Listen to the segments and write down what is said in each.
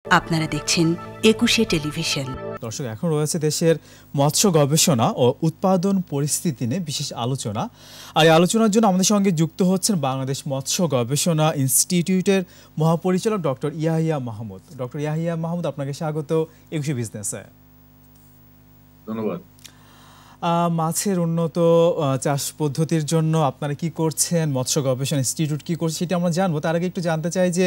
আপনারা দেখছেন ২১শে টেলিভিশন। দর্শক, এখন রয়েছে দেশের মৎস্য গবেষণা ও উৎপাদন পরিস্থিতি নিয়ে বিশেষ আলোচনা। আর এই আলোচনার জন্য আমাদের সঙ্গে যুক্ত হচ্ছেন বাংলাদেশ মৎস্য গবেষণা ইনস্টিটিউটের মহাপরিচালক ডক্টর ইয়াহিয়া মাহমুদ। ডক্টর ইয়াহিয়া মাহমুদ, আপনাকে স্বাগত ২১শে বিজনেসে। ধন্যবাদ। মাছের উন্নত চাষ পদ্ধতির জন্য আপনারা কি করছেন, মৎস্য গবেষণা ইনস্টিটিউট কি করছে সেটা আমরা জানবো। তার আগে একটু জানতে চাই যে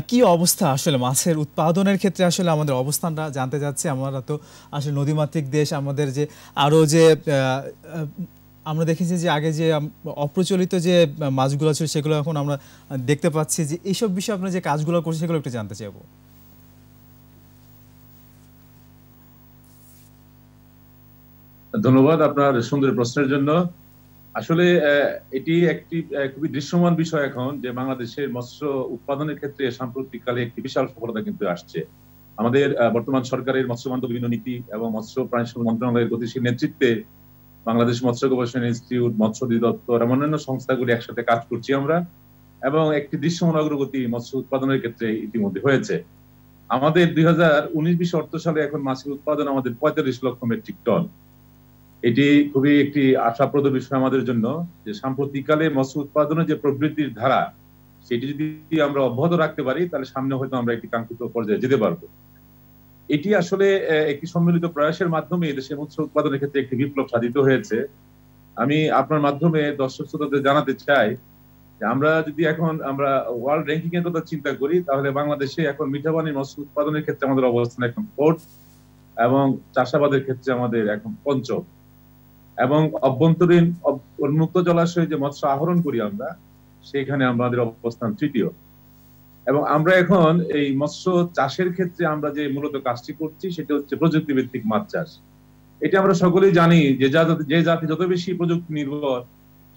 কি অবস্থা আসলে মাছের উৎপাদনের ক্ষেত্রে আসলে আমাদের অবস্থানটা জানতে যাচ্ছে। আমরা তো আসলে নদীমাতৃক দেশ, আমাদের যে আরও যে আমরা দেখেছি যে আগে যে অপ্রচলিত যে মাছগুলো ছিল সেগুলো এখন আমরা দেখতে পাচ্ছি, যে এইসব বিষয়ে আপনারা যে কাজগুলো করছে সেগুলো একটু জানতে চাইবো। ধন্যবাদ আপনার সুন্দর প্রশ্নের জন্য। আসলে এটি একটি খুবই দৃশ্যমান বিষয় এখন, যে বাংলাদেশের মৎস্য উৎপাদনের ক্ষেত্রে সাম্প্রতিককালে একটি বিশাল সফলতা কিন্তু আসছে। আমাদের বর্তমান সরকারের মৎস্যবান্ধব বিভিন্ন নীতি এবং মৎস্য প্রাণী সম্পদ মন্ত্রণালয়ের গতিশীল নেতৃত্বে বাংলাদেশ মৎস্য গবেষণা ইনস্টিটিউট, মৎস্য অধিদপ্তর এবং অন্যান্য সংস্থাগুলি একসাথে কাজ করছি আমরা, এবং একটি দৃশ্যমান অগ্রগতি মৎস্য উৎপাদনের ক্ষেত্রে ইতিমধ্যে হয়েছে। আমাদের 2019-20 অর্থ সালে এখন মাছের উৎপাদন আমাদের 45 লক্ষ মেট্রিক টন। এটি খুবই একটি আশাপ্রদ বিষয় আমাদের জন্য, যে সাম্প্রতিককালে মৎস্য উৎপাদনের যে প্রবৃদ্ধির ধারা, সেটি যদি আমরা অব্যাহত রাখতে পারি তাহলে সামনে হয়তো আমরা একটি কাঙ্ক্ষিত পর্যায়ে যেতে পারবো। এটি আসলে একটি সম্মিলিত প্রয়াসের মাধ্যমে দেশের মৎস্য উৎপাদনের ক্ষেত্রে একটি বিপ্লব সাধিত হয়েছে। আমি আপনার মাধ্যমে দর্শক শ্রোতাদের জানাতে চাই যে আমরা যদি এখন ওয়ার্ল্ড র্যাঙ্কিং এর কথা চিন্তা করি, তাহলে বাংলাদেশে এখন মিঠা পানির মৎস্য উৎপাদনের ক্ষেত্রে আমাদের অবস্থান এখন 4th, এবং চাষাবাদের ক্ষেত্রে আমাদের এখন 5ম, এবং অভ্যন্তরীণ উন্মুক্ত জলাশয়ে যে মৎস্য আহরণ করি আমরা, সেখানে আমাদের অবস্থান 3য়। এবং আমরা এখন এই মৎস্য চাষের ক্ষেত্রে আমরা যে মূলত কাজটি করছি সেটা হচ্ছে প্রযুক্তি ভিত্তিক মাছ চাষ। এটা আমরা সকলেই জানি যে জাতি যত বেশি প্রযুক্তি নির্ভর,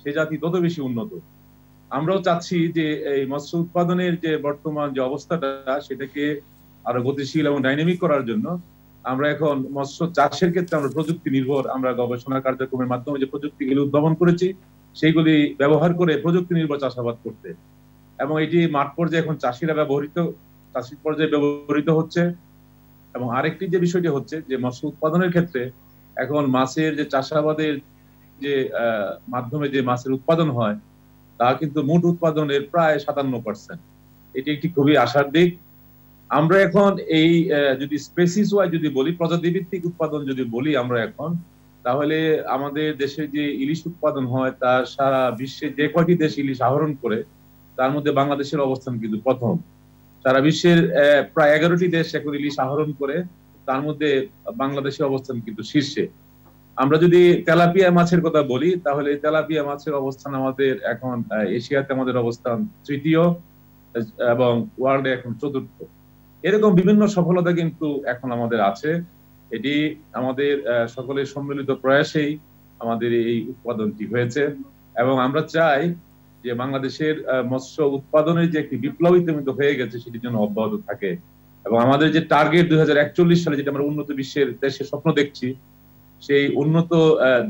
সে জাতি তত বেশি উন্নত। আমরাও চাচ্ছি যে এই মৎস্য উৎপাদনের যে বর্তমান যে অবস্থাটা, সেটাকে আরো গতিশীল এবং ডাইনামিক করার জন্য আমরা এখন মৎস্য চাষের ক্ষেত্রে আমরা প্রযুক্তি নির্ভর আমরা গবেষণা কার্যক্রমের মাধ্যমে যে প্রযুক্তিগুলি উদ্ভাবন করেছি, সেইগুলি ব্যবহার করে প্রযুক্তি নির্ভর চাষাবাদ করতে, এবং এটি মাঠ পর্যায়ে এখন চাষির পর্যায়ে ব্যবহৃত হচ্ছে। এবং আরেকটি যে বিষয়টি হচ্ছে যে মৎস্য উৎপাদনের ক্ষেত্রে এখন মাছের যে চাষাবাদের যে মাধ্যমে যে মাছের উৎপাদন হয়, তা কিন্তু মোট উৎপাদনের প্রায় 57%। এটি একটি খুবই আশার দিক। আমরা এখন এই যদি স্পেসিস ওয়াইজ যদি বলি, প্রজাতি ভিত্তিক উৎপাদন যদি বলি আমরা এখন, তাহলে আমাদের দেশে যে ইলিশ উৎপাদন হয় তা সারা বিশ্বে যে কয়টি দেশ ইলিশ আহরণ করে, তার মধ্যে বাংলাদেশের অবস্থান কিন্তু প্রথম। সারা বিশ্বের প্রায় 11টি দেশ এখন ইলিশ আহরণ করে, তার মধ্যে বাংলাদেশের অবস্থান কিন্তু শীর্ষে। আমরা যদি তেলাপিয়া মাছের কথা বলি, তাহলে তেলাপিয়া মাছের অবস্থান আমাদের এখন এশিয়াতে আমাদের অবস্থান 3য়, এবং ওয়ার্ল্ডে এখন 4র্থ। এরকম বিভিন্ন সফলতা কিন্তু এখন আমাদের আছে। এটি আমাদের সকলের সম্মিলিত প্রয়াসেই আমাদের এই উৎপাদনটি হয়েছে, এবং আমরা চাই যে বাংলাদেশের মৎস্য উৎপাদনের যে একটি বিপ্লব ইতিমধ্যে হয়ে গেছে, সেটি যেন অব্যাহত থাকে। এবং আমাদের যে টার্গেট 2041 সালে, যেটা আমরা উন্নত বিশ্বের দেশের স্বপ্ন দেখছি, সেই উন্নত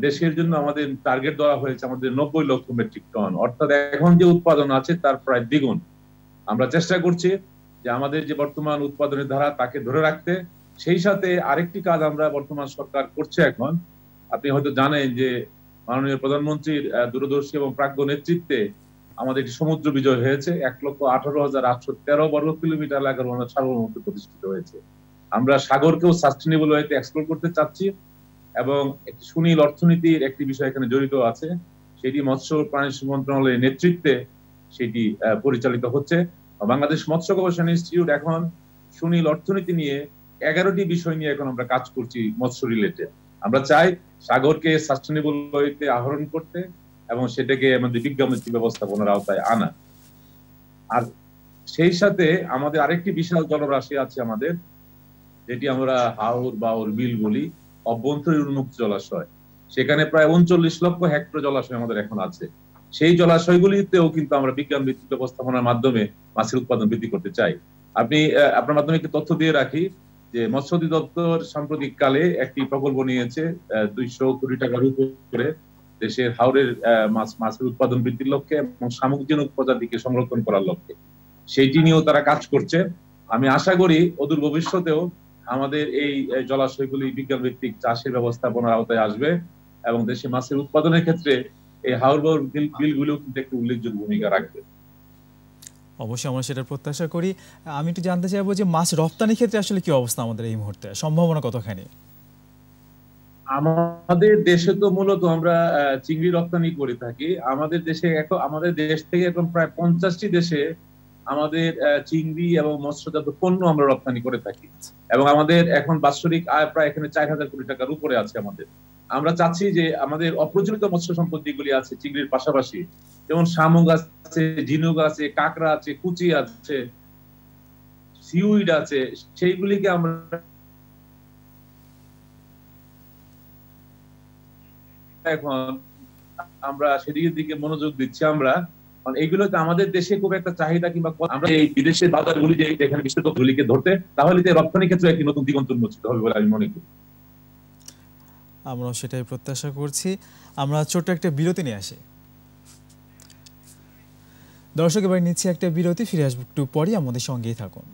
দেশের জন্য আমাদের টার্গেট দেওয়া হয়েছে আমাদের 90 লক্ষ মেট্রিক টন, অর্থাৎ এখন যে উৎপাদন আছে তার প্রায় দ্বিগুণ। আমরা চেষ্টা করছি যে আমাদের যে বর্তমান উৎপাদনের ধারা তাকে ধরে রাখতে। সেই সাথে আরেকটি কাজ আমরা বর্তমান সরকার করছে এখন। আপনি হয়তো জানেন যে মাননীয় প্রধানমন্ত্রীর দূরদর্শী এবং প্রাজ্ঞ নেতৃত্বে আমাদের একটি সমুদ্র বিজয় হয়েছে। 1,18,813 বর্গ কিলোমিটার এলাকার সার্বভৌমত্ব প্রতিষ্ঠিত হয়েছে। আমরা সাগরকেও সাস্টেনেবল ওয়েতে এক্সপ্লোর করতে চাচ্ছি, এবং একটি সুনীল অর্থনীতির একটি বিষয় এখানে জড়িত আছে। সেটি মৎস্য প্রাণী সম্পদ মন্ত্রণালয়ের নেতৃত্বে সেটি পরিচালিত হচ্ছে। বাংলাদেশ মৎস্য গবেষণা ইনস্টিটিউট এখন সুনীল অর্থনীতি নিয়ে 11টি বিষয় নিয়ে এখন আমরা কাজ করছি মৎস্য রিলেটেড। আমরা চাই সাগরকে সাস্টেনেবল ওয়েতে আহরণ করতে, এবং সেটাকে আমাদের বিজ্ঞানভিত্তিক ব্যবস্থাপনার আওতায় আনা। আর সেই সাথে আমাদের আরেকটি বিশাল জলরাশি আছে আমাদের, যেটি আমরা হাওর বাওর বিল বলি, অভ্যন্তরীণ উন্মুক্ত জলাশয়। সেখানে প্রায় 39 লক্ষ হেক্টর জলাশয় আমাদের এখন আছে। সেই জলাশয়গুলিতেও কিন্তু আমরা বিজ্ঞান ভিত্তিক ব্যবস্থাপনার মাধ্যমে মাছের উৎপাদন বৃদ্ধি করতে চাই। আপনার মাধ্যমে একটি তথ্য দিয়ে রাখি যে মৎস্য অধিদপ্তর সাম্প্রতিক কালে একটি প্রকল্প নিয়েছে 200 কোটি টাকার উপরে, দেশের হাওরের মাছের উৎপাদন বৃদ্ধির লক্ষ্যে এবং শামুকজনক প্রজাতিকে সংরক্ষণ করার লক্ষ্যে। সেইটি নিয়েও তারা কাজ করছে। আমি আশা করি অদূর ভবিষ্যতেও আমাদের এই জলাশয়গুলি বিজ্ঞান ভিত্তিক চাষের ব্যবস্থাপনার আওতায় আসবে এবং দেশে মাছের উৎপাদনের ক্ষেত্রে এই হাওর বিলগুলো কিন্তু একটি উল্লেখযোগ্য ভূমিকা রাখবে। অবশ্যই আমরা সেটার প্রত্যাশা করি। আমি একটু জানতে চাইবো যে মাছ রপ্তানির ক্ষেত্রে আসলে কি অবস্থা আমাদের এই মুহূর্তে, সম্ভাবনা কতখানি? আমাদের দেশে তো মূলত আমরা চিংড়ি রপ্তানি করে থাকি। আমাদের দেশ থেকে এখন প্রায় 50টি দেশে আমাদের চিংড়ি এবং মৎস্যজাত পণ্য আমরা রপ্তানি করে থাকি এবং আমাদের এখন বাৎসরিক আয় প্রায় এখানে 4000 কোটি টাকার উপরে আছে আমাদের। আমরা চাচ্ছি যে আমাদের অপ্রচলিত মৎস্য সম্পদ যেগুলি আছে চিংড়ির পাশাপাশি, যেমন শামুক আছে, ঝিনুক আছে, কাঁকড়া আছে, কুচি আছে, সিউইড আছে, সেইগুলিকে আমরা এখন সেদিকের দিকে মনোযোগ দিচ্ছি। আমরা এইগুলোতে আমাদের দেশে খুব একটা চাহিদা কিংবা আমরা এই বিদেশের বাজারগুলি যে এখানে বিশ্বগুলিকে ধরতে, তাহলে রপ্তানি ক্ষেত্রে একটি নতুন দিগন্ত উন্মোচিত হবে বলে আমি মনে করি। আমরা সেটাই প্রত্যাশা করছি। আমরা ছোট্ট একটা বিরতি নিয়ে আসি। দর্শক, এবার নিচ্ছি একটা বিরতি, ফিরে আসবো একটু পরই, আমাদের সঙ্গেই থাকুন।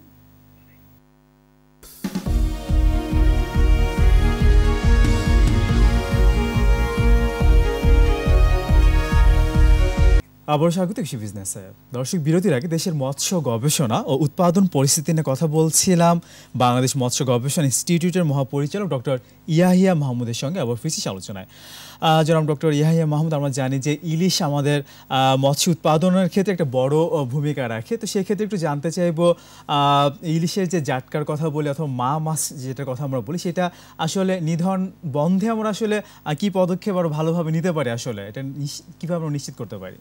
আবার স্বাগত কৃষি বিজনেসে। দর্শক, বিরতির আগে দেশের মৎস্য গবেষণা ও উৎপাদন পরিস্থিতি নিয়ে কথা বলছিলাম বাংলাদেশ মৎস্য গবেষণা ইনস্টিটিউটের মহাপরিচালক ডক্টর ইয়াহিয়া মাহমুদের সঙ্গে। আবার ফিরছি আলোচনায়। জনাব ডক্টর ইয়াহিয়া মাহমুদ, আমরা জানি যে ইলিশ আমাদের মৎস্য উৎপাদনের ক্ষেত্রে একটা বড় ভূমিকা রাখে। তো সেক্ষেত্রে একটু জানতে চাইবো, ইলিশের যে জাটকার কথা বলি অথবা মা মাছ যেটার কথা আমরা বলি, সেটা আসলে নিধন বন্ধে আমরা আসলে কি পদক্ষেপ আরও ভালোভাবে নিতে পারি, আসলে এটা কীভাবে আমরা নিশ্চিত করতে পারি?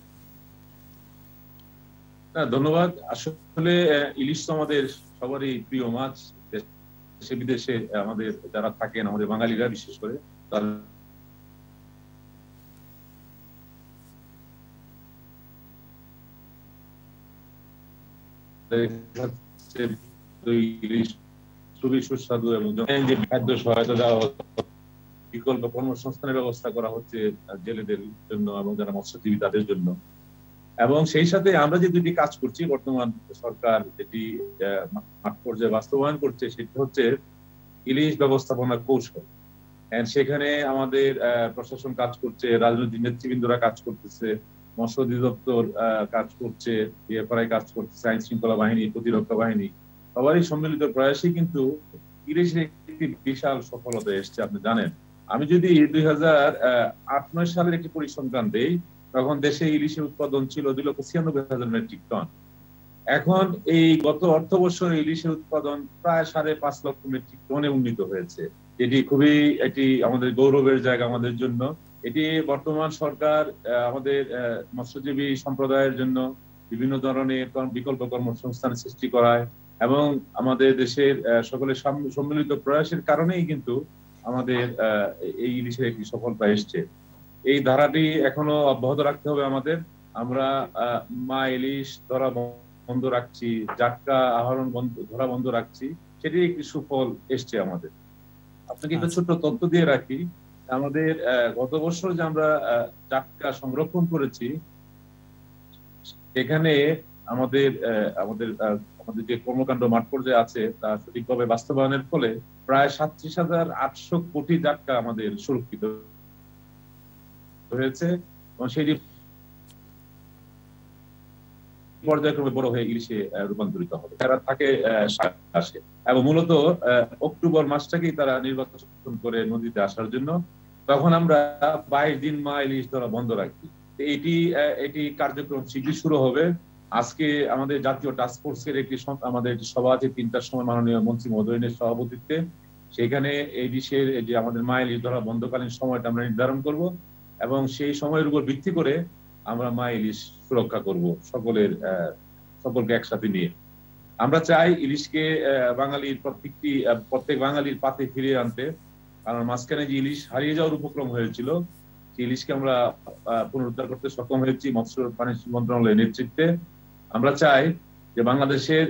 ধন্যবাদ। আসলে ইলিশ তো আমাদের সবারই প্রিয় মাছ। দেশে বিদেশে আমাদের যারা থাকেন, আমাদের বাঙালিরা বিশেষ করে, ইলিশ খুবই সুস্বাদু এবং যে খাদ্য সহায়তা দেওয়া হচ্ছে, বিকল্প কর্মসংস্থানের ব্যবস্থা করা হচ্ছে জেলেদের জন্য এবং যারা মৎস্যজীবী তাদের জন্য। এবং সেই সাথে আমরা যে দুটি কাজ করছি, বর্তমান সরকার যেটি মাঠ পর্যায়ে বাস্তবায়ন করছে, সেটি হচ্ছে ইলিশ ব্যবস্থাপনা কৌশল। সেখানে আমাদের প্রশাসন কাজ করছে, রাজনৈতিক নেতৃবৃন্দরা কাজ করতেছে, মৎস্য অধিদপ্তর কাজ করছে, ডিএফআরআই কাজ করতেছে, আইন শৃঙ্খলা বাহিনী, প্রতিরক্ষা বাহিনী, সবারই সম্মিলিত প্রয়াসই কিন্তু ইলিশের একটি বিশাল সফলতা এসছে। আপনি জানেন, আমি যদি 2008-09 সালের একটি পরিসংখ্যান দেই, তখন দেশে ইলিশের উৎপাদন ছিল 2,96,000 মেট্রিক টন। এখন এই গত অর্থ বছরে ইলিশের উৎপাদন প্রায় 5.5 লক্ষ মেট্রিক টনে উন্নীত হয়েছে। এটি আমাদের গৌরবের জায়গা আমাদের জন্য। এটি বর্তমান সরকার আমাদের মৎস্যজীবী সম্প্রদায়ের জন্য বিভিন্ন ধরনের বিকল্প কর্মসংস্থান সৃষ্টি করায় এবং আমাদের দেশের সকলের সম্মিলিত প্রয়াসের কারণেই কিন্তু আমাদের এই ইলিশের একটি সফলতা এসছে। এই ধারাটি এখনো অব্যাহত রাখতে হবে আমাদের। আমরা মা ইলিশ ধরা বন্ধ রাখছি, জাটকা আহরণ ধরা বন্ধ রাখছি, সেটি একটি সুফল এসছে আমাদের। আপনাকে একটা ছোট্ট তথ্য দিয়ে রাখি, আমাদের গত বছর যে আমরা জাটকা সংরক্ষণ করেছি, এখানে আমাদের যে কর্মকাণ্ড মাঠ পর্যায়ে আছে তা সঠিকভাবে বাস্তবায়নের ফলে প্রায় 37,800 কোটি জাটকা আমাদের সুরক্ষিত হয়েছে এবং সেটি পর্যায়ক্রমে বড় হয়ে ইলিশে রূপান্তরিত হবে। তারা থাকে আসে এবং মূলত অক্টোবর মাসটাকেই তারা নির্বাচন করে নদীতে আসার জন্য। তখন আমরা 22 দিন মা ইলিশ ধরা বন্ধ রাখি। এটি কার্যক্রম শীঘ্রই শুরু হবে। আজকে আমাদের জাতীয় টাস্কফোর্সের আমাদের সভা আছে 3টার সময়, মাননীয় মন্ত্রী মহোদয়ের সভাপতিত্বে। সেখানে ইলিশের যে আমাদের মা ইলিশ ধরা বন্ধকালীন সময়টা আমরা নির্ধারণ করব এবং সেই সময়ের উপর ভিত্তি করে আমরা মা ইলিশ সুরক্ষা করব সকলকে একসাথে নিয়ে। আমরা চাই ইলিশকে প্রত্যেক বাঙালির পাতে ফিরিয়ে আনতে, কারণ মাঝখানে যে ইলিশ হারিয়ে যাওয়ার উপক্রম হয়েছিল, সেই ইলিশকে আমরা পুনরুদ্ধার করতে সক্ষম হয়েছি মৎস্য প্রাণী মন্ত্রণালয়ের নেতৃত্বে। আমরা চাই যে বাংলাদেশের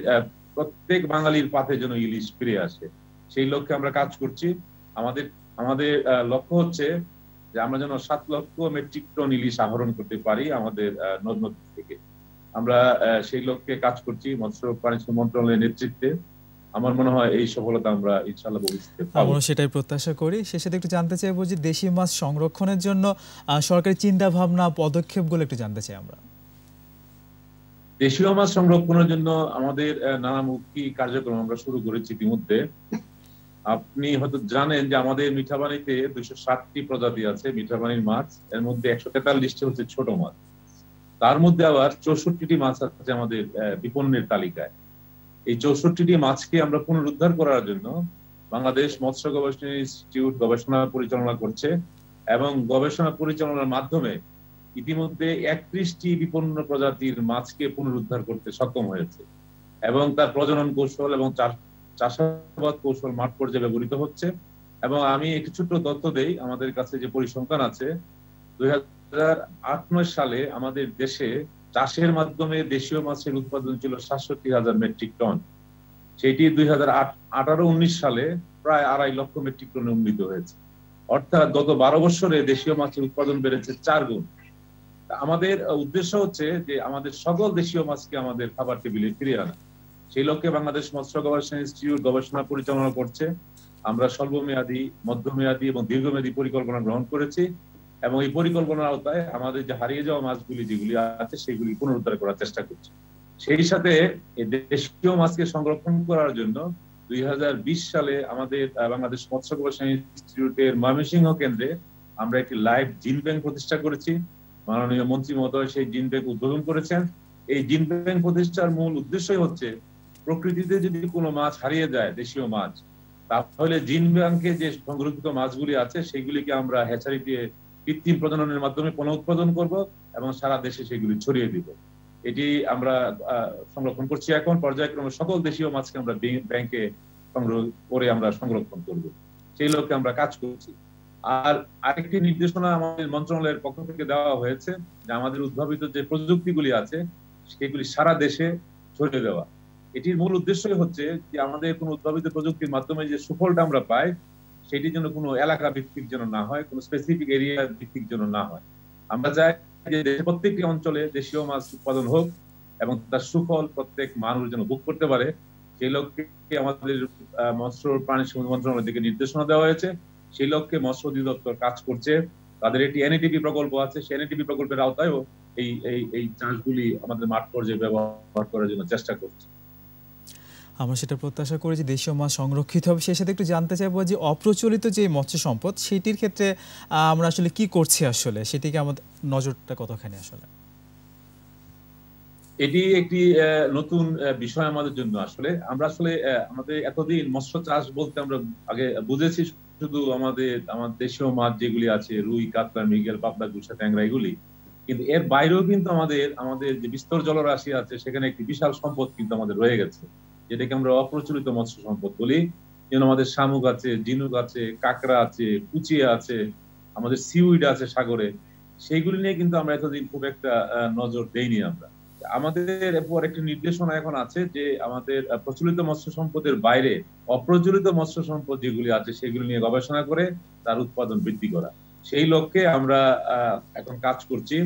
প্রত্যেক বাঙালির পাতে যেন ইলিশ ফিরে আসে, সেই লক্ষ্যে আমরা কাজ করছি। আমাদের লক্ষ্য হচ্ছে যে আমরা যেন 7 লক্ষ মেট্রিক টন ইলিশ আহরণ করতে পারি আমাদের নদ নদী থেকে। আমরা সেই লক্ষ্যে কাজ করছি মৎস্য প্রাণী মন্ত্রণালয়ের নেতৃত্বে আমার মনে হয় এই সফলতা আমরা ইনশাআল্লাহ ভবিষ্যতে পাবো। আমরাও সেটাই প্রত্যাশা করি। শেষে একটু জানতে চাইবো যে দেশি মাছ সংরক্ষণের জন্য সরকারি চিন্তা ভাবনা পদক্ষেপগুলো একটু জানতে চাই আমরা। দেশীয় মাছ সংরক্ষণের জন্য আমাদের নানামুখী কার্যক্রম আমরা শুরু করেছি ইতিমধ্যে। আপনি হয়তো জানেন যে আমাদের মিঠাপানিতে 260টি প্রজাতি আছে মিঠাপানির মাছ, এর মধ্যে 143টি হচ্ছে ছোট মাছ। তার মধ্যে আবার 64টি মাছ আছে আমাদের বিপণনের তালিকায়। এই 64টি মাছকে আমরা পুনরুদ্ধার করার জন্য বাংলাদেশ মৎস্য গবেষণা ইনস্টিটিউট গবেষণা পরিচালনা করছে এবং গবেষণা পরিচালনার মাধ্যমে ইতিমধ্যে 31টি বিপন্ন প্রজাতির মাছকে পুনরুদ্ধার করতে সক্ষম হয়েছে এবং তার প্রজনন কৌশল এবং চাষাবাদ কৌশল মাঠ পর্যায়ে ব্যবহৃত হচ্ছে। এবং আমি একটি ছোট্ট তথ্য দেই, আমাদের কাছে যে পরিসংখ্যান আছে 2008-9 সালে আমাদের দেশে চাষের মাধ্যমে দেশীয় মাছের উৎপাদন ছিল 67,000 মেট্রিক টন। সেটি 2018-19 সালে প্রায় 2.5 লক্ষ মেট্রিক টনে উন্নীত হয়েছে। অর্থাৎ গত 12 বছরে দেশীয় মাছের উৎপাদন বেড়েছে 4 গুণ। আমাদের উদ্দেশ্য হচ্ছে যে আমাদের সকল দেশীয় মাছকে আমাদের খাবার টেবিলে ফিরিয়ে আনা। সেই লক্ষ্যে বাংলাদেশ মৎস্য গবেষণা ইনস্টিটিউট গবেষণা পরিচালনা করছে। আমরা স্বল্পমেয়াদী, মধ্যমেয়াদী এবং দীর্ঘমেয়াদী পরিকল্পনা গ্রহণ করেছি এবং এই পরিকল্পনার আওতায় আমাদের যে হারিয়ে যাওয়া মাছগুলি যেগুলি আছে সেগুলি পুনরুদ্ধার করার চেষ্টা করছি। সেই সাথে এই দেশীয় মাছকে সংরক্ষণ করার জন্য 2020 সালে আমাদের বাংলাদেশ মৎস্য গবেষণা ইনস্টিটিউটের ময়মনসিংহ কেন্দ্রে আমরা একটি লাইভ জিন ব্যাংক প্রতিষ্ঠা করেছি। মাননীয় মন্ত্রী মহোদয় সেই জিন ব্যাংক উদ্বোধন করেছেন। এই জিন ব্যাংক প্রতিষ্ঠার মূল উদ্দেশ্যই হচ্ছে প্রকৃতিতে যদি কোনো মাছ হারিয়ে যায় দেশীয় মাছ, তাহলে জিন ব্যাংকে যে সংরক্ষিত মাছগুলি আছে সেগুলিকে আমরা হ্যাচারিতে কৃত্রিম প্রজননের মাধ্যমে পুনঃ উৎপাদন করব এবং সারা দেশে সেগুলি ছড়িয়ে দিব। এটি আমরা সংরক্ষণ করছি। এখন পর্যায়ক্রমে সকল দেশীয় মাছকে আমরা ব্যাংকে সংগ্রহ করে আমরা সংরক্ষণ করব, সেই লক্ষ্যে আমরা কাজ করছি। আর আরেকটি নির্দেশনা আমাদের মন্ত্রণালয়ের পক্ষ থেকে দেওয়া হয়েছে যে আমাদের উদ্ভাবিত যে প্রযুক্তিগুলি আছে সেগুলি সারা দেশে ছড়িয়ে দেওয়া। এটির মূল উদ্দেশ্যই হচ্ছে যে আমাদের কোনো উদ্ভাবিত প্রযুক্তির মাধ্যমে যে সুফলটা আমরা পাই সেটি যেন কোনো এলাকা ভিত্তিক যেন না হয়, কোনো স্পেসিফিক এরিয়া ভিত্তিক যেন না হয়। আমরা চাই যে দেশের প্রত্যেকটি অঞ্চলে দেশীয় মাছ উৎপাদন হোক এবং তার সুফল প্রত্যেক মানুষ যেন ভোগ করতে পারে। সেই লক্ষ্যে আমাদের মৎস্য প্রাণী সম্পদ মন্ত্রণালয় থেকে নির্দেশনা দেওয়া হয়েছে। সেই লক্ষ্যে মৎস্য অধিদপ্তর কাজ করছে। তাদের একটি এনএটিপি প্রকল্প আছে, সেই এনএটিপি প্রকল্পের আওতায়ও এই চাষগুলি আমাদের মাঠ পর্যায়ে ব্যবহার করার জন্য চেষ্টা করছে। আমরা সেটা প্রত্যাশা করি যে দেশীয় মাছ সংরক্ষিত হবে। সেই সাথে একটু জানতে চাইবো যে অপ্রচলিত যে মৎস্য সম্পদ সেটির ক্ষেত্রে আমরা আসলে কি করছি, আসলে সেটিকে আমাদের নজরটা কতখানি আসলে? এটি একটি নতুন বিষয় আমাদের জন্য। আসলে আমরা আমাদের এতদিন মৎস্য চাষ বলতে আমরা আগে বুঝেছি শুধু আমাদের দেশীয় মাছ যেগুলি আছে রুই, কাতলা, মৃগেল, পাবদা, গুলশা, ট্যাংরা এগুলি, কিন্তু এর বাইরেও কিন্তু আমাদের যে বিস্তর জলরাশি আছে সেখানে একটি বিশাল সম্পদ কিন্তু আমাদের রয়ে গেছে, যেটাকে আমরা অপ্রচলিত মৎস্য সম্পদ বলি। যেমন আমাদের শামুক আছে, ঝিনুক আছে, কাঁকড়া আছে, কুচিয়া আছে, আমাদের সিউইড আছে সাগরে। সেইগুলি নিয়ে কিন্তু আমরা এতদিন খুব একটা নজর দেইনি। আমাদের এরপর একটি নির্দেশনা এখন আছে যে আমাদের প্রচলিত মৎস্য সম্পদের বাইরে অপ্রচলিত মৎস্য সম্পদ যেগুলি আছে সেগুলি নিয়ে গবেষণা করে তার উৎপাদন বৃদ্ধি করা, সেই লক্ষ্যে আমরা এখন কাজ করছি।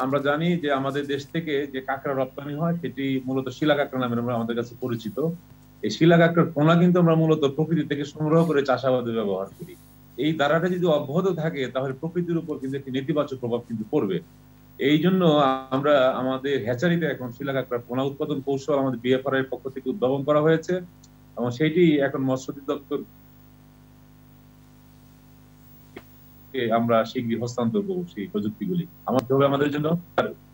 আমরা জানি যে আমাদের দেশ থেকে যে কাঁকড়া রপ্তানি হয় সেটি মূলত শিলা কাঁকড়া নামে আমাদের কাছে পরিচিত। এই শিলা কাঁকড়ার পোনা কিন্তু আমরা মূলত প্রকৃতি থেকে সংগ্রহ করে চাষাবাদে ব্যবহার করি। এই ধারাটা যদি অব্যাহত থাকে তাহলে প্রকৃতির উপর কিন্তু একটি নেতিবাচক প্রভাব কিন্তু পড়বে। এই জন্য আমরা আমাদের হ্যাচারিতে এখন শিলা কাঁকড়ার পোনা উৎপাদন কৌশল আমাদের বিএফআর এর পক্ষ থেকে উদ্ভাবন করা হয়েছে এবং সেইটি এখন মৎস্য অধিদপ্তর আমরা শীঘ্রই হস্তান্তর করবো। সেই প্রযুক্তিগুলি আমাদের জন্য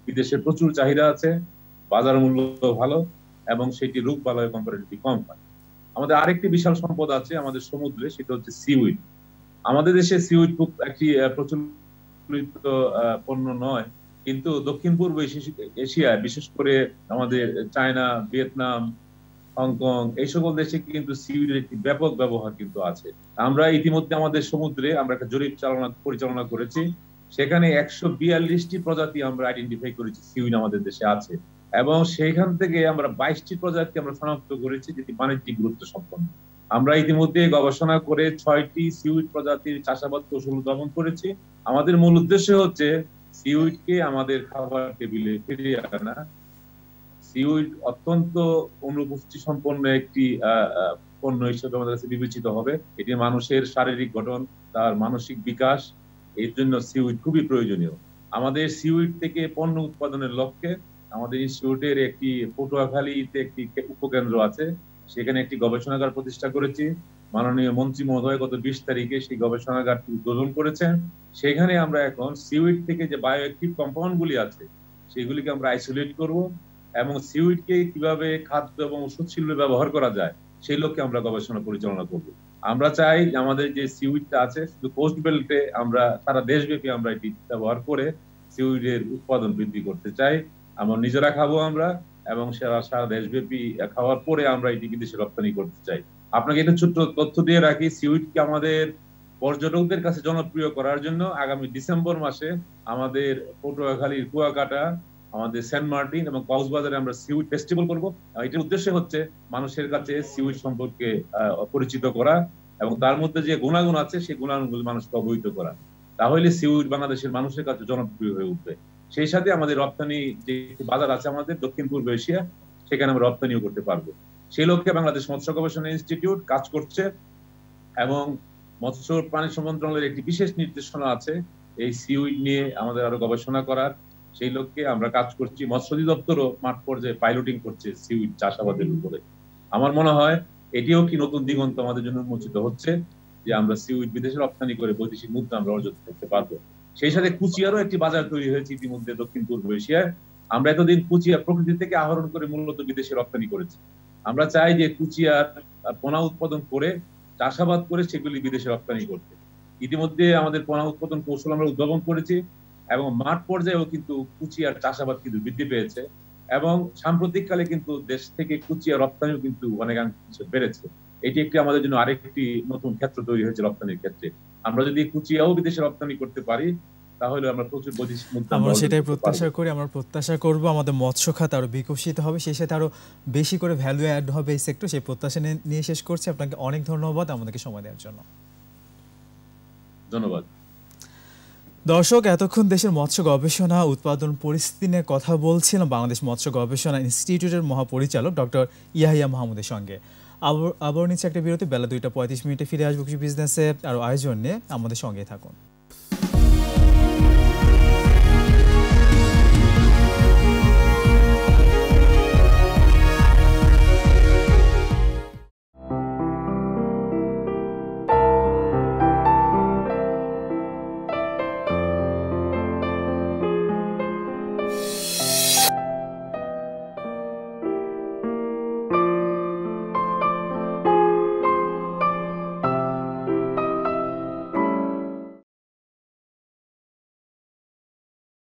বিদেশে প্রচুর চাহিদা আছে, বাজার মূল্য ভালো এবং সেটি রোগ বালাই কম্পারেটিভলি কম হয়। আমাদের আরেকটি বিশাল সম্পদ আছে আমাদের সমুদ্রে, সেটা হচ্ছে সিউইড। আমাদের দেশে সিউইড খুব একটি প্রচলিত পণ্য নয়, কিন্তু দক্ষিণ পূর্ব এশিয়ায় বিশেষ করে আমাদের চায়না, ভিয়েতনাম, হংকং এই সকল দেশে কিন্তু সিউইডের একটি ব্যাপক ব্যবহার কিন্তু আছে। আমরা ইতিমধ্যে আমাদের সমুদ্রে আমরা একটা জরিপ পরিচালনা করেছি, সেখানে 142টি প্রজাতি আমরা আইডেন্টিফাই করেছি সিউইড আমাদের দেশে আছে এবং সেইখান থেকে আমরা 22টি প্রজাতি আমরা শনাক্ত করেছি যেটি বাণিজ্যিক গুরুত্ব সম্পন্ন। আমরা ইতিমধ্যে গবেষণা করে 6টি সিউইড প্রজাতির চাষাবাদ কৌশল উদ্ভাবন করেছি। আমাদের মূল উদ্দেশ্য হচ্ছে সিউইডকে আমাদের খাবার টেবিলে ফিরিয়ে আনা, সিউইড অত্যন্ত অনুপুষ্টি সম্পন্ন একটি পণ্য হিসেবে আমাদের কাছে বিবেচিত হবে। এটি মানুষের শারীরিক গঠন, তার মানসিক বিকাশ, এর জন্য সিউইড খুবই প্রয়োজনীয়। আমাদের সিউইড থেকে পণ্য উৎপাদনের লক্ষ্যে আমাদের ইনস্টিটিউটের একটি পটুয়াখালীতে একটি উপকেন্দ্র আছে, সেখানে একটি গবেষণাগার প্রতিষ্ঠা করেছি। মাননীয় মন্ত্রী মহোদয় গত 20 তারিখে সেই গবেষণাগারটি উদ্বোধন করেছেন। সেখানে আমরা এখন সিউইড থেকে যে বায়োঅ্যাক্টিভ কম্পাউন্ড গুলি আছে সেগুলিকে আমরা আইসোলেট করব এবং সিউইডকে কিভাবে খাদ্য এবং ওষুধ শিল্পে ব্যবহার করা যায় সেই লক্ষ্যে আমরা গবেষণা পরিচালনা করব। আমরা চাই আমাদের যে সিউইডটা আছে শুধু কোস্ট বেল্টে আমরা সারা দেশব্যাপী আমরা এটি ব্যবহার করে সিউইডের উৎপাদন বৃদ্ধি করতে চাই। আমরা নিজেরা খাবো আমরা, এবং সারা দেশব্যাপী খাওয়ার পরে আমরা এটি বিদেশে রপ্তানি করতে চাই। আপনাকে একটা ছোট্ট তথ্য দিয়ে রাখি, সিউইডকে আমাদের পর্যটকদের কাছে জনপ্রিয় করার জন্য আগামী ডিসেম্বর মাসে আমাদের পটুয়াখালীর কুয়াকাটা, আমাদের সেন্ট মার্টিন এবং কক্সবাজারে আমরা সিউইড ফেস্টিভ্যাল করব। এটার উদ্দেশ্য হচ্ছে মানুষের কাছে সিউইড সম্পর্কে পরিচিত করা এবং তার মধ্যে যে গুণাগুণ আছে সেই গুণাগুণগুলো মানুষকে অবহিত করা। তাহলে সিউইড বাংলাদেশের মানুষের কাছে জনপ্রিয় হয়ে উঠবে। সেই সাথে আমাদের রপ্তানি যে বাজার আছে আমাদের দক্ষিণ পূর্ব এশিয়া, সেখানে আমরা রপ্তানিও করতে পারবো। সেই লক্ষ্যে বাংলাদেশ মৎস্য গবেষণা ইনস্টিটিউট কাজ করছে এবং মৎস্য প্রাণী সম্পদ মন্ত্রণালয়ের একটি বিশেষ নির্দেশনা আছে এই সিউইড নিয়ে আমাদের আরো গবেষণা করার। সেই লক্ষ্যে আমরা কাজ করছি। মৎস্য অধিদপ্তরও মাঠ পর্যায়ে পাইলটিং করছে সিউইড চাষাবাদের উপরে। আমার মনে হয় এটিও কি নতুন দিগন্ত আমাদের জন্য উন্মোচিত হচ্ছে যে আমরা সিউইড বিদেশে রপ্তানি করে বৈদেশিক মুদ্রা আমরা অর্জন করতে পারবো। সেই সাথে কুচিয়ারও একটি বাজার তৈরি হয়েছে ইতিমধ্যে দক্ষিণ পূর্ব এশিয়ায়। আমরা এতদিন কুচিয়া প্রকৃতি থেকে আহরণ করে মূলত বিদেশে রপ্তানি করেছি। আমরা চাই যে কুচিয়ার পোনা উৎপাদন করে চাষাবাদ করে সেগুলি বিদেশে রপ্তানি করতে। ইতিমধ্যে আমাদের পোনা উৎপাদন কৌশল আমরা উদ্ভাবন করেছি এবং মাঠ পর্যায়েও কিন্তু কুচিয়ার চাষাবাদ কিন্তু বৃদ্ধি পেয়েছে এবং সাম্প্রতিককালে কিন্তু দেশ থেকে কুচিয়া রপ্তানিও কিন্তু অনেকাংশে বেড়েছে। এটি একটি আমাদের জন্য আরেকটি নতুন ক্ষেত্র তৈরি হয়েছে রপ্তানির ক্ষেত্রে। আমরা যদি কুচিয়াও বিদেশে রপ্তানি করতে পারি তাহলে আমরা প্রচুর বৈদেশিক মুদ্রা আমরা সেটাই প্রত্যাশা করি। আমরা প্রত্যাশা করব আমাদের মৎস্য খাত আরো বিকশিত হবে, সেই সাথে আরো বেশি করে ভ্যালু অ্যাড হবে এই সেক্টর। সেই প্রত্যাশা নিয়ে শেষ করছি। আপনাকে অনেক ধন্যবাদ আমাদেরকে সময় দেওয়ার জন্য। ধন্যবাদ। দর্শক, এতক্ষণ দেশের মৎস্য গবেষণা উৎপাদন পরিস্থিতি নিয়ে কথা বলছিলাম বাংলাদেশ মৎস্য গবেষণা ইনস্টিটিউটের মহাপরিচালক ডক্টর ইয়াহিয়া মাহমুদের সঙ্গে। আবার নিচ্ছে একটা বিরতি। বেলা 2টা 35 মিনিটে ফিরে আসবো কিছু বিজনেসে আরো আয়োজন নিয়ে। আমাদের সঙ্গে থাকুন।